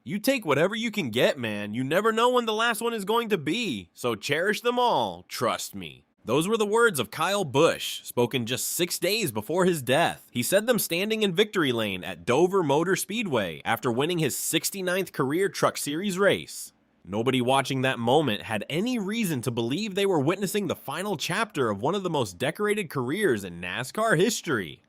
You take whatever you can get, man. You never know when the last one is going to be. So cherish them all, trust me. Those were the words of Kyle Busch, spoken just 6 days before his death. He said them standing in victory lane at Dover Motor Speedway after winning his 69th career Truck Series race. Nobody watching that moment had any reason to believe they were witnessing the final chapter of one of the most decorated careers in NASCAR history.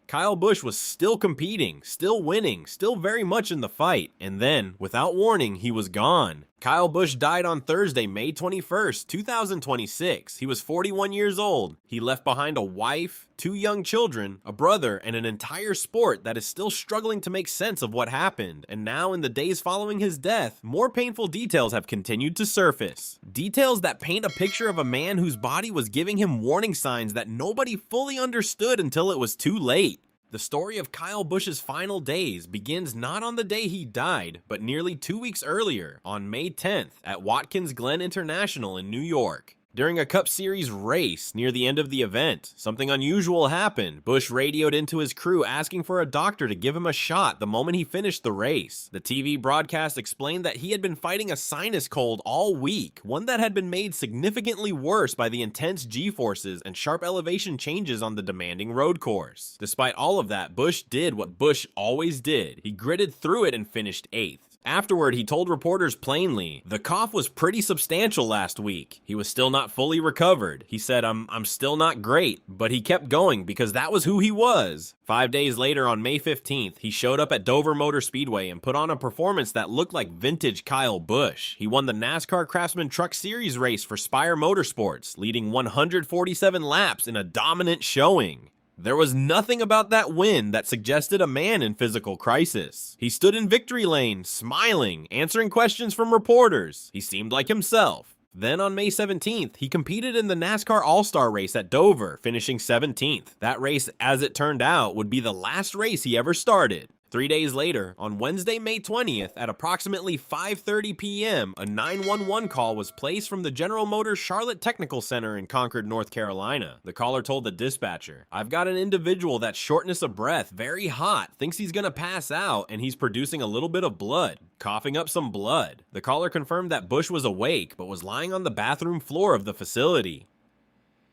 Kyle Busch was still competing, still winning, still very much in the fight, and then, without warning, he was gone. Kyle Busch died on Thursday, May 21st, 2026. He was 41 years old. He left behind a wife, 2 young children, a brother, and an entire sport that is still struggling to make sense of what happened. And now, in the days following his death, more painful details have continued to surface. Details that paint a picture of a man whose body was giving him warning signs that nobody fully understood until it was too late. The story of Kyle Busch's final days begins not on the day he died, but nearly 2 weeks earlier, on May 10th, at Watkins Glen International in New York. During a Cup Series race near the end of the event, something unusual happened. Busch radioed into his crew asking for a doctor to give him a shot the moment he finished the race. The TV broadcast explained that he had been fighting a sinus cold all week, one that had been made significantly worse by the intense G-forces and sharp elevation changes on the demanding road course. Despite all of that, Busch did what Busch always did. He gritted through it and finished 8th. Afterward, he told reporters plainly, "The cough was pretty substantial last week. He was still not fully recovered. He said, I'm still not great," but he kept going because that was who he was. 5 days later, on May 15th, he showed up at Dover Motor Speedway and put on a performance that looked like vintage Kyle Busch. He won the NASCAR Craftsman Truck Series race for Spire Motorsports, leading 147 laps in a dominant showing. There was nothing about that win that suggested a man in physical crisis. He stood in victory lane, smiling, answering questions from reporters. He seemed like himself. Then on May 17th, he competed in the NASCAR All-Star race at Dover, finishing 17th. That race, as it turned out, would be the last race he ever started. 3 days later, on Wednesday, May 20th, at approximately 5:30 p.m., a 911 call was placed from the General Motors Charlotte Technical Center in Concord, North Carolina. The caller told the dispatcher, "I've got an individual that's shortness of breath, very hot, thinks he's gonna pass out, and he's producing a little bit of blood, coughing up some blood." The caller confirmed that Busch was awake, but was lying on the bathroom floor of the facility.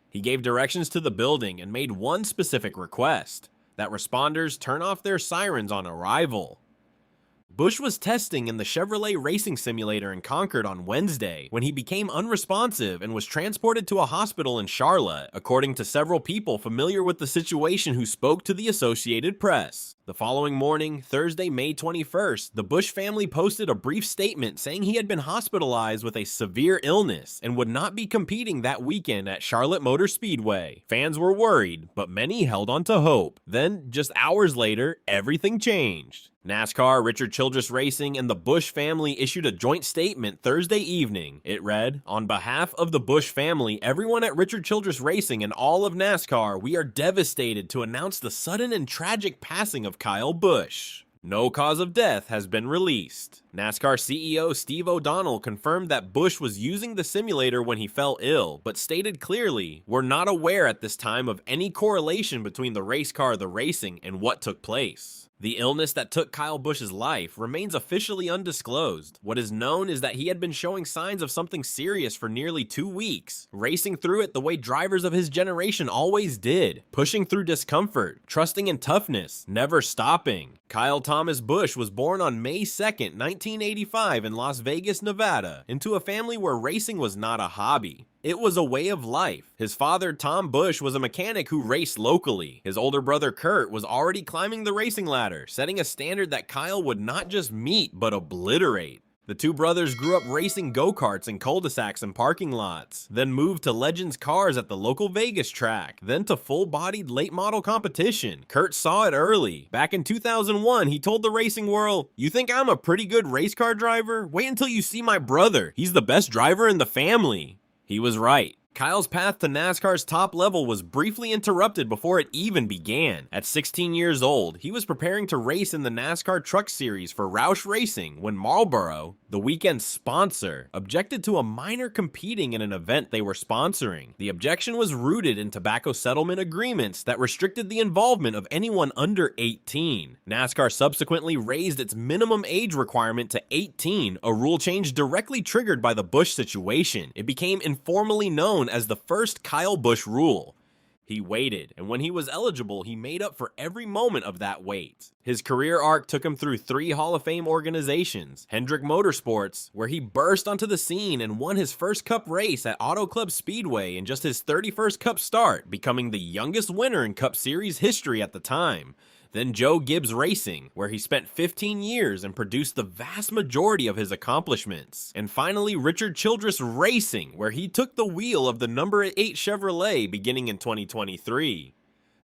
He gave directions to the building and made one specific request: that responders turn off their sirens on arrival. Busch was testing in the Chevrolet Racing Simulator in Concord on Wednesday when he became unresponsive and was transported to a hospital in Charlotte, according to several people familiar with the situation who spoke to the Associated Press. The following morning, Thursday, May 21st, the Busch family posted a brief statement saying he had been hospitalized with a severe illness and would not be competing that weekend at Charlotte Motor Speedway. Fans were worried, but many held on to hope. Then, just hours later, everything changed. NASCAR, Richard Childress Racing, and the Busch family issued a joint statement Thursday evening. It read, "On behalf of the Busch family, everyone at Richard Childress Racing, and all of NASCAR, we are devastated to announce the sudden and tragic passing of Kyle Busch. No cause of death has been released." NASCAR CEO Steve O'Donnell confirmed that Busch was using the simulator when he fell ill, but stated clearly, "We're not aware at this time of any correlation between the race car, the racing, and what took place." The illness that took Kyle Busch's life remains officially undisclosed. What is known is that he had been showing signs of something serious for nearly 2 weeks, racing through it the way drivers of his generation always did, pushing through discomfort, trusting in toughness, never stopping. Kyle Thomas Busch was born on May 2nd, 1985 in Las Vegas, Nevada, into a family where racing was not a hobby. It was a way of life. His father, Tom Busch, was a mechanic who raced locally. His older brother, Kurt, was already climbing the racing ladder, setting a standard that Kyle would not just meet, but obliterate. The two brothers grew up racing go-karts in cul-de-sacs and parking lots, then moved to Legends cars at the local Vegas track, then to full-bodied late-model competition. Kurt saw it early. Back in 2001, he told the racing world, "You think I'm a pretty good race car driver? Wait until you see my brother. He's the best driver in the family." He was right. Kyle's path to NASCAR's top level was briefly interrupted before it even began. At 16 years old, he was preparing to race in the NASCAR Truck Series for Roush Racing when Marlboro, the weekend's sponsor, objected to a minor competing in an event they were sponsoring. The objection was rooted in tobacco settlement agreements that restricted the involvement of anyone under 18. NASCAR subsequently raised its minimum age requirement to 18, a rule change directly triggered by the Busch situation. It became informally known as the first Kyle Busch rule. He waited, and when he was eligible, he made up for every moment of that wait. His career arc took him through 3 Hall of Fame organizations: Hendrick Motorsports, where he burst onto the scene and won his first Cup race at Auto Club Speedway in just his 31st Cup start, becoming the youngest winner in Cup Series history at the time. Then Joe Gibbs Racing, where he spent 15 years and produced the vast majority of his accomplishments. And finally, Richard Childress Racing, where he took the wheel of the number 8 Chevrolet beginning in 2023.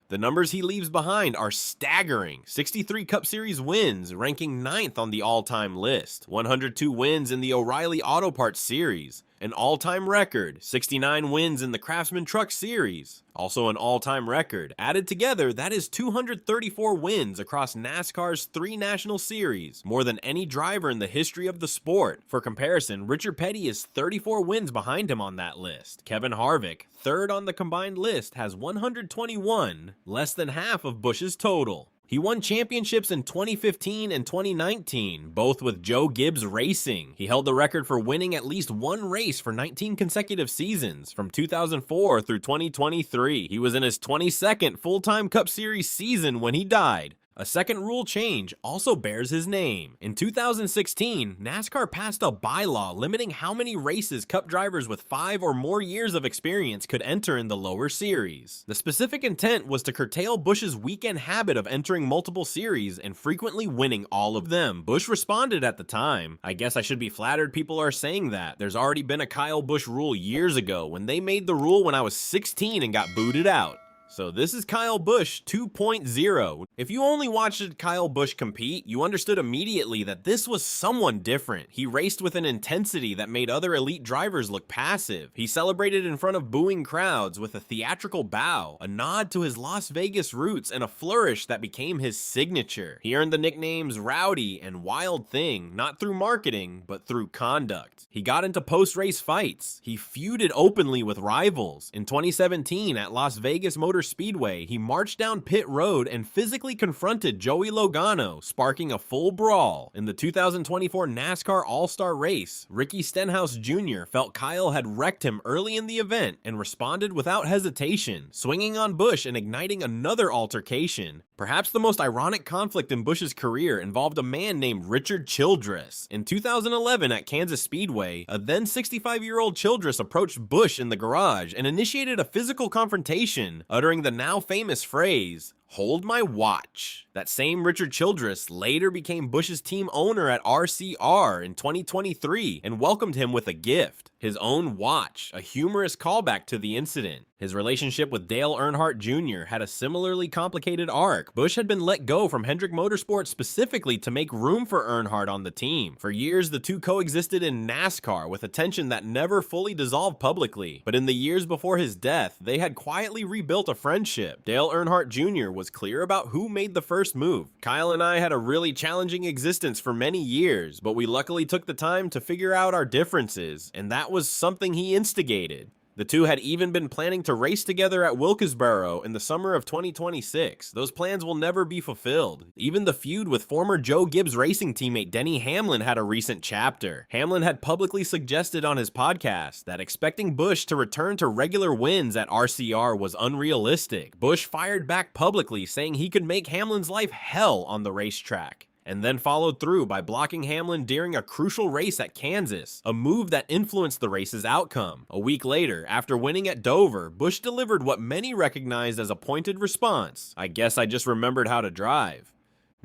The numbers he leaves behind are staggering: 63 Cup Series wins, ranking 9th on the all-time list, 102 wins in the O'Reilly Auto Parts Series, an all-time record, 69 wins in the Craftsman Truck Series, also an all-time record. Added together, that is 234 wins across NASCAR's 3 national series, more than any driver in the history of the sport. For comparison, Richard Petty is 34 wins behind him on that list. Kevin Harvick, third on the combined list, has 121, less than half of Busch's total. He won championships in 2015 and 2019, both with Joe Gibbs Racing. He held the record for winning at least one race for 19 consecutive seasons, from 2004 through 2023. He was in his 22nd full-time Cup Series season when he died. A second rule change also bears his name. In 2016, NASCAR passed a bylaw limiting how many races Cup drivers with 5 or more years of experience could enter in the lower series. The specific intent was to curtail Busch's weekend habit of entering multiple series and frequently winning all of them. Busch responded at the time. "I guess I should be flattered people are saying that. There's already been a Kyle Busch rule years ago when they made the rule when I was 16 and got booted out." So this is Kyle Busch 2.0. If you only watched Kyle Busch compete, you understood immediately that this was someone different. He raced with an intensity that made other elite drivers look passive. He celebrated in front of booing crowds with a theatrical bow, a nod to his Las Vegas roots, and a flourish that became his signature. He earned the nicknames Rowdy and Wild Thing, not through marketing, but through conduct. He got into post-race fights. He feuded openly with rivals. In 2017 at Las Vegas Motor Speedway, he marched down pit road and physically confronted Joey Logano, sparking a full brawl. In the 2024 NASCAR All-Star race, Ricky Stenhouse Jr. felt Kyle had wrecked him early in the event and responded without hesitation, swinging on Busch and igniting another altercation. Perhaps the most ironic conflict in Busch's career involved a man named Richard Childress. In 2011 at Kansas Speedway, a then 65-year-old Childress approached Busch in the garage and initiated a physical confrontation, uttering the now famous phrase, "Hold my watch." That same Richard Childress later became Busch's team owner at RCR in 2023 and welcomed him with a gift: his own watch, a humorous callback to the incident. His relationship with Dale Earnhardt Jr. had a similarly complicated arc. Busch had been let go from Hendrick Motorsports specifically to make room for Earnhardt on the team. For years, the two coexisted in NASCAR with a tension that never fully dissolved publicly. But in the years before his death, they had quietly rebuilt a friendship. Dale Earnhardt Jr. was clear about who made the first move. "Kyle and I had a really challenging existence for many years, but we luckily took the time to figure out our differences, and that was something he instigated." The two had even been planning to race together at Wilkesboro in the summer of 2026. Those plans will never be fulfilled. Even the feud with former Joe Gibbs Racing teammate Denny Hamlin had a recent chapter. Hamlin had publicly suggested on his podcast that expecting Busch to return to regular wins at RCR was unrealistic. Busch fired back publicly, saying he could make Hamlin's life hell on the racetrack, and then followed through by blocking Hamlin during a crucial race at Kansas, a move that influenced the race's outcome. A week later, after winning at Dover, Busch delivered what many recognized as a pointed response: "I guess I just remembered how to drive."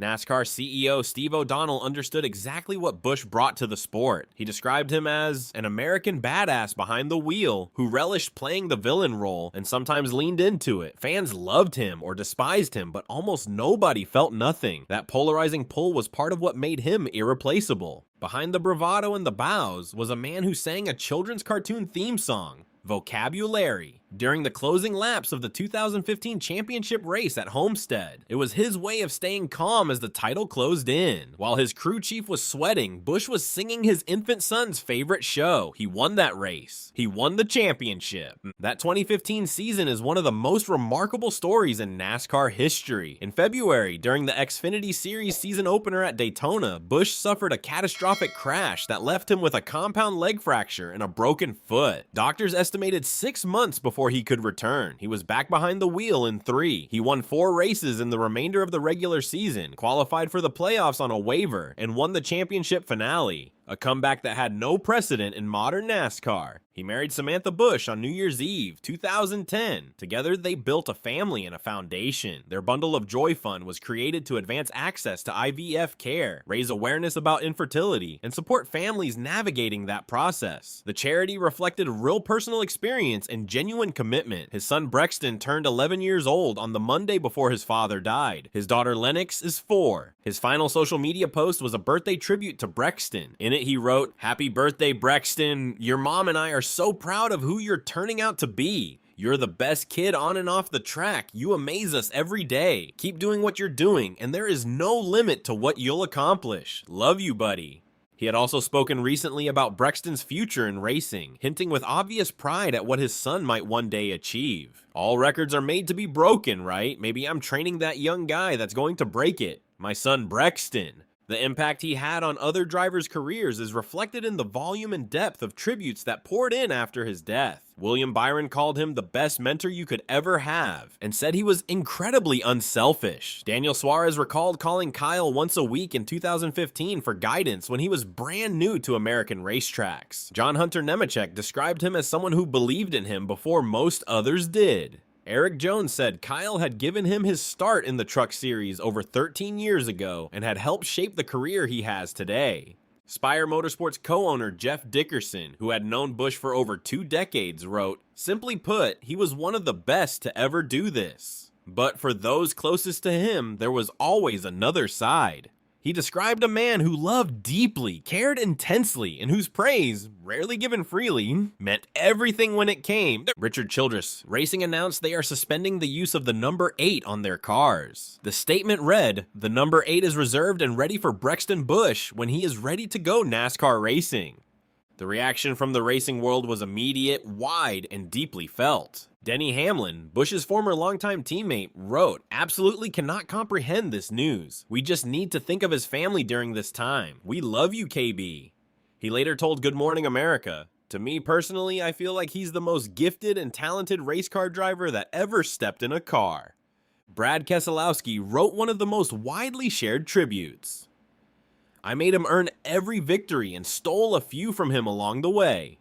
NASCAR CEO Steve O'Donnell understood exactly what Busch brought to the sport. He described him as an American badass behind the wheel who relished playing the villain role and sometimes leaned into it. Fans loved him or despised him, but almost nobody felt nothing. That polarizing pull was part of what made him irreplaceable. Behind the bravado and the bows was a man who sang a children's cartoon theme song. vocabulary. During the closing laps of the 2015 championship race at Homestead, it was his way of staying calm as the title closed in. While his crew chief was sweating, Busch was singing his infant son's favorite show. He won that race. He won the championship. That 2015 season is one of the most remarkable stories in NASCAR history. In February, during the Xfinity Series season opener at Daytona, Busch suffered a catastrophic crash that left him with a compound leg fracture and a broken foot. Doctors estimated 6 months before he could return. He was back behind the wheel in 3. He won 4 races in the remainder of the regular season, qualified for the playoffs on a waiver, and won the championship finale. A comeback that had no precedent in modern NASCAR. He married Samantha Busch on New Year's Eve, 2010. Together, they built a family and a foundation. Their Bundle of Joy Fund was created to advance access to IVF care, raise awareness about infertility, and support families navigating that process. The charity reflected real personal experience and genuine commitment. His son Brexton turned 11 years old on the Monday before his father died. His daughter Lennox is 4. His final social media post was a birthday tribute to Brexton. In it, he wrote, "Happy birthday, Brexton. Your mom and I are so proud of who you're turning out to be. You're the best kid on and off the track. You amaze us every day. Keep doing what you're doing, and there is no limit to what you'll accomplish. Love you, buddy." He had also spoken recently about Brexton's future in racing, hinting with obvious pride at what his son might one day achieve. All records are made to be broken, right? Maybe I'm training that young guy that's going to break it. My son Brexton. The impact he had on other drivers' careers is reflected in the volume and depth of tributes that poured in after his death. William Byron called him the best mentor you could ever have, and said he was incredibly unselfish. Daniel Suarez recalled calling Kyle once a week in 2015 for guidance when he was brand new to American racetracks. John Hunter Nemechek described him as someone who believed in him before most others did. Eric Jones said Kyle had given him his start in the Truck Series over 13 years ago and had helped shape the career he has today. Spire Motorsports co-owner Jeff Dickerson, who had known Busch for over 2 decades, wrote, "Simply put, he was one of the best to ever do this. But for those closest to him, there was always another side." He described a man who loved deeply, cared intensely, and whose praise, rarely given freely, meant everything when it came. Richard Childress Racing announced they are suspending the use of the number 8 on their cars. The statement read, "The number 8 is reserved and ready for Brexton Busch when he is ready to go NASCAR racing." The reaction from the racing world was immediate, wide, and deeply felt. Denny Hamlin, Busch's former longtime teammate, wrote, "Absolutely cannot comprehend this news. We just need to think of his family during this time. We love you, KB." He later told Good Morning America, "To me personally, I feel like he's the most gifted and talented race car driver that ever stepped in a car." Brad Keselowski wrote one of the most widely shared tributes. "I made him earn every victory and stole a few from him along the way.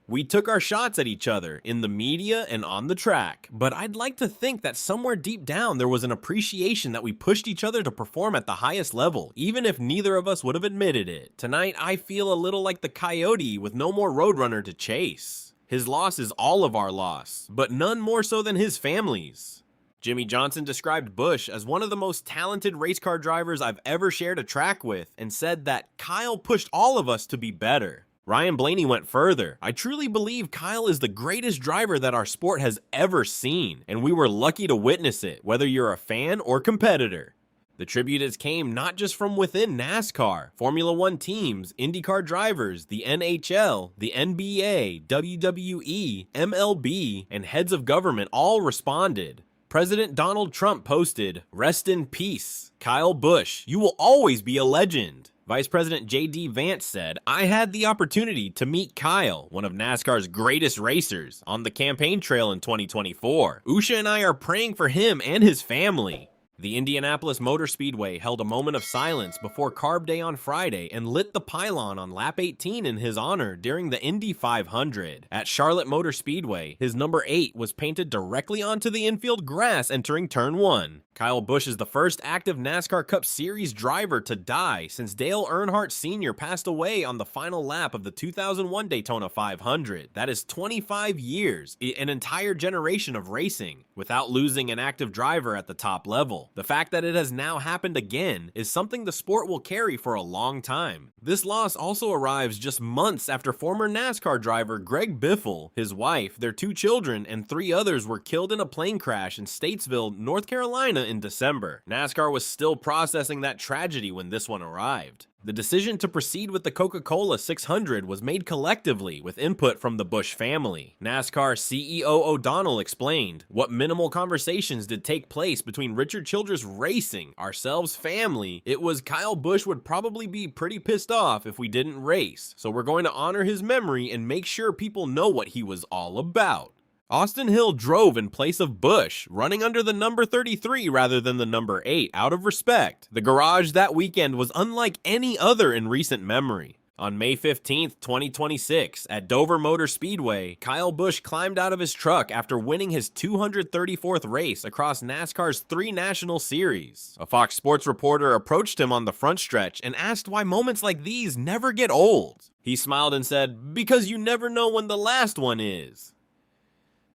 We took our shots at each other in the media and on the track, but I'd like to think that somewhere deep down there was an appreciation that we pushed each other to perform at the highest level, even if neither of us would have admitted it. Tonight, I feel a little like the coyote with no more roadrunner to chase. His loss is all of our loss, but none more so than his family's." Jimmy Johnson described Busch as one of the most talented race car drivers I've ever shared a track with, and said that Kyle pushed all of us to be better. Ryan Blaney went further. "I truly believe Kyle is the greatest driver that our sport has ever seen, and we were lucky to witness it, whether you're a fan or competitor." The tributes came not just from within NASCAR. Formula One teams, IndyCar drivers, the NHL, the NBA, WWE, MLB, and heads of government all responded. President Donald Trump posted, "Rest in peace, Kyle Busch. You will always be a legend." Vice President J.D. Vance said, "I had the opportunity to meet Kyle, one of NASCAR's greatest racers, on the campaign trail in 2024. Usha and I are praying for him and his family." The Indianapolis Motor Speedway held a moment of silence before Carb Day on Friday and lit the pylon on lap 18 in his honor during the Indy 500. At Charlotte Motor Speedway, his number 8 was painted directly onto the infield grass entering turn 1. Kyle Busch is the first active NASCAR Cup Series driver to die since Dale Earnhardt Sr. passed away on the final lap of the 2001 Daytona 500. That is 25 years, an entire generation of racing, without losing an active driver at the top level. The fact that it has now happened again is something the sport will carry for a long time. This loss also arrives just months after former NASCAR driver Greg Biffle, his wife, their 2 children, and 3 others were killed in a plane crash in Statesville, North Carolina in December. NASCAR was still processing that tragedy when this one arrived. The decision to proceed with the Coca-Cola 600 was made collectively with input from the Busch family. NASCAR CEO O'Donnell explained, "What minimal conversations did take place between Richard Childress Racing, ourselves family, it was Kyle Busch would probably be pretty pissed off if we didn't race, so we're going to honor his memory and make sure people know what he was all about." Austin Hill drove in place of Busch, running under the number 33 rather than the number 8 out of respect. The garage that weekend was unlike any other in recent memory. On May 15th, 2026, at Dover Motor Speedway, Kyle Busch climbed out of his truck after winning his 234th race across NASCAR's 3 national series. A Fox Sports reporter approached him on the front stretch and asked why moments like these never get old. He smiled and said, "Because you never know when the last one is."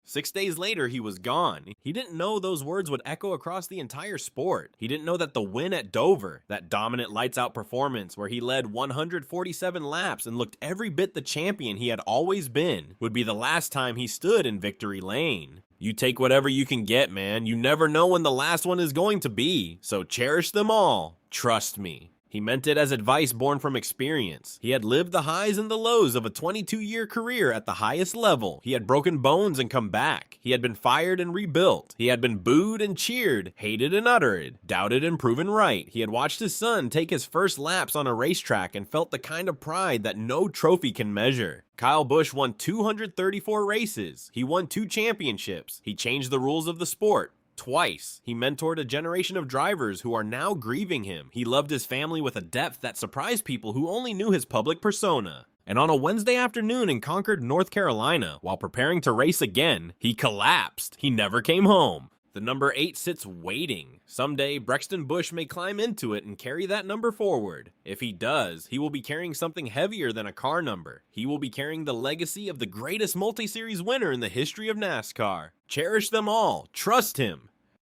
6 days later, he was gone. He didn't know those words would echo across the entire sport. He didn't know that the win at Dover, that dominant lights-out performance where he led 147 laps and looked every bit the champion he had always been, would be the last time he stood in victory lane. You take whatever you can get, man. You never know when the last one is going to be, so cherish them all. Trust me. He meant it as advice born from experience. He had lived the highs and the lows of a 22-year career at the highest level. He had broken bones and come back. He had been fired and rebuilt. He had been booed and cheered, hated and uttered, doubted and proven right. He had watched his son take his first laps on a racetrack and felt the kind of pride that no trophy can measure. Kyle Busch won 234 races. He won 2 championships. He changed the rules of the sport. Twice. He mentored a generation of drivers who are now grieving him. He loved his family with a depth that surprised people who only knew his public persona. And on a Wednesday afternoon in Concord, North Carolina, while preparing to race again, he collapsed. He never came home. The number 8 sits waiting. Someday, Brexton Busch may climb into it and carry that number forward. If he does, he will be carrying something heavier than a car number. He will be carrying the legacy of the greatest multi-series winner in the history of NASCAR. Cherish them all. Trust him.